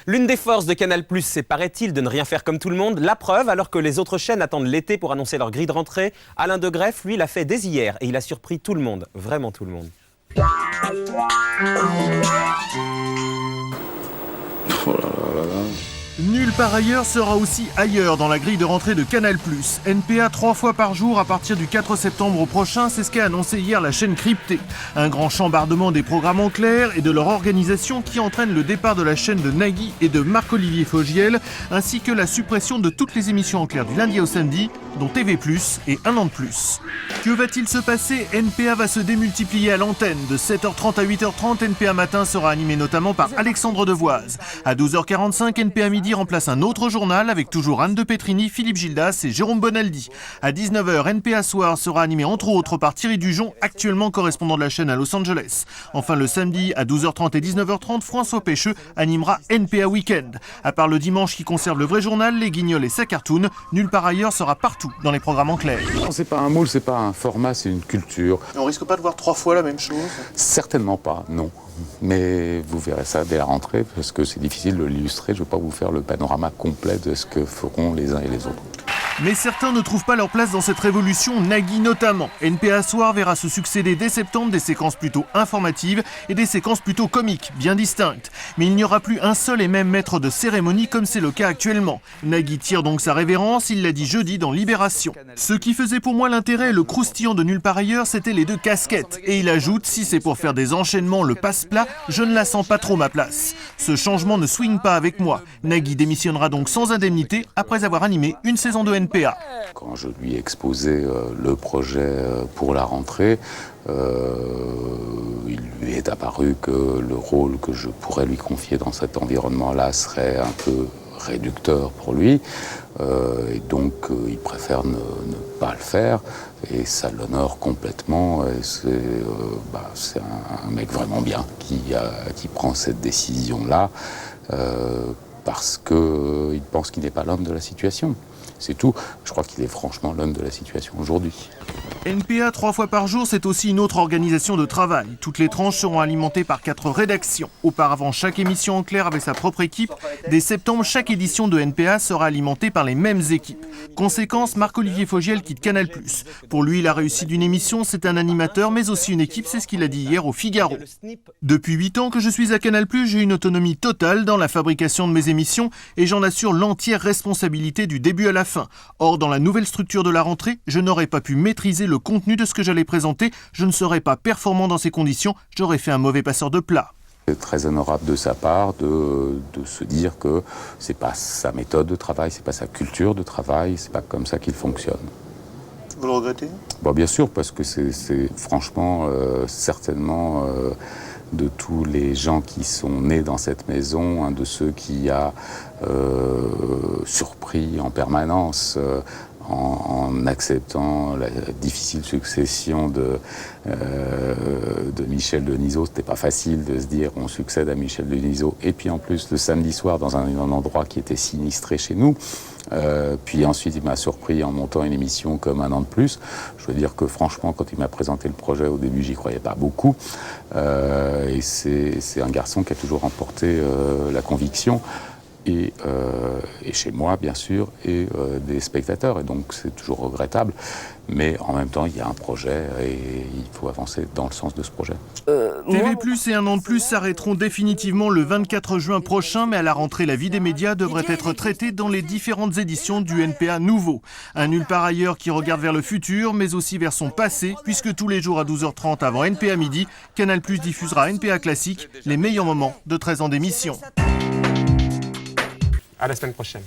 L'une des forces de Canal+, c'est, paraît-il, de ne rien faire comme tout le monde. La preuve, alors que les autres chaînes attendent l'été pour annoncer leur grille de rentrée, Alain De Greff, lui, l'a fait dès hier et il a surpris tout le monde, vraiment tout le monde. Oh là là là là. Nulle part ailleurs sera aussi ailleurs dans la grille de rentrée de Canal+. NPA 3 fois par jour à partir du 4 septembre prochain, c'est ce qu'a annoncé hier la chaîne cryptée. Un grand chambardement des programmes en clair et de leur organisation qui entraîne le départ de la chaîne de Nagui et de Marc-Olivier Fogiel, ainsi que la suppression de toutes les émissions en clair du lundi au samedi, dont TV+, et Un an de plus. Que va-t-il se passer? NPA va se démultiplier à l'antenne. De 7h30 à 8h30, NPA Matin sera animé notamment par Alexandre Devoise. À 12h45, NPA Midi remplace un autre journal avec toujours Anne de Petrini, Philippe Gildas et Jérôme Bonaldi. À 19h, NPA Soir sera animé entre autres par Thierry Dujon, actuellement correspondant de la chaîne à Los Angeles. Enfin, le samedi à 12h30 et 19h30, François Pêcheux animera NPA Weekend. À part le dimanche qui conserve le vrai journal, les Guignols et sa cartoon, nulle part ailleurs sera partout dans les programmes en clair. Non, c'est pas un moule, c'est pas un format, c'est une culture. On risque pas de voir 3 fois la même chose? Certainement pas, non. Mais vous verrez ça dès la rentrée, parce que c'est difficile de l'illustrer. Je ne veux pas vous faire le panorama complet de ce que feront les uns et les autres. Mais certains ne trouvent pas leur place dans cette révolution, Nagui notamment. NPA Soir verra se succéder dès septembre des séquences plutôt informatives et des séquences plutôt comiques, bien distinctes. Mais il n'y aura plus un seul et même maître de cérémonie comme c'est le cas actuellement. Nagui tire donc sa révérence, il l'a dit jeudi dans Libération. Ce qui faisait pour moi l'intérêt et le croustillant de nulle part ailleurs, c'était les deux casquettes. Et il ajoute, si c'est pour faire des enchaînements le passe-plat, je ne la sens pas trop ma place. Ce changement ne swing pas avec moi. Nagui démissionnera donc sans indemnité après avoir animé une saison de NPA. Quand je lui ai exposé le projet pour la rentrée, il lui est apparu que le rôle que je pourrais lui confier dans cet environnement-là serait un peu réducteur pour lui. Et donc, il préfère ne pas le faire. Et ça l'honore complètement. C'est un mec vraiment bien qui prend cette décision-là parce qu'il pense qu'il n'est pas l'homme de la situation. C'est tout. Je crois qu'il est franchement l'homme de la situation aujourd'hui. NPA 3 fois par jour, c'est aussi une autre organisation de travail. Toutes les tranches seront alimentées par 4 rédactions. Auparavant, chaque émission en clair avait sa propre équipe. Dès septembre, chaque édition de NPA sera alimentée par les mêmes équipes. Conséquence, Marc-Olivier Fogiel quitte Canal+. Pour lui, la réussite d'une émission, c'est un animateur, mais aussi une équipe, c'est ce qu'il a dit hier au Figaro. Depuis 8 ans que je suis à Canal+, j'ai une autonomie totale dans la fabrication de mes émissions et j'en assure l'entière responsabilité du début à la fin. Or, dans la nouvelle structure de la rentrée, je n'aurais pas pu maîtriser le contenu de ce que j'allais présenter, je ne serais pas performant dans ces conditions, j'aurais fait un mauvais passeur de plat. C'est très honorable de sa part de se dire que c'est pas sa méthode de travail, c'est pas sa culture de travail, c'est pas comme ça qu'il fonctionne. Vous le regrettez? Bon, bien sûr, parce que c'est franchement certainement de tous les gens qui sont nés dans cette maison, un de ceux qui a surpris en permanence en acceptant la difficile succession de Michel Denisot. C'était pas facile de se dire on succède à Michel Denisot et puis en plus le samedi soir dans un endroit qui était sinistré chez nous. Puis ensuite il m'a surpris en montant une émission comme Un an de plus. Je veux dire que franchement quand il m'a présenté le projet au début j'y croyais pas beaucoup. Et c'est un garçon qui a toujours emporté la conviction. Et chez moi, bien sûr, et des spectateurs. Et donc, c'est toujours regrettable. Mais en même temps, il y a un projet et il faut avancer dans le sens de ce projet. TV+ et Un an de plus s'arrêteront définitivement le 24 juin prochain, mais à la rentrée, la vie des médias devrait être traitée dans les différentes éditions du NPA nouveau. Un nulle part ailleurs qui regarde vers le futur, mais aussi vers son passé, puisque tous les jours à 12h30 avant NPA midi, Canal+ diffusera NPA Classique, les meilleurs moments de 13 ans d'émission. À la semaine prochaine.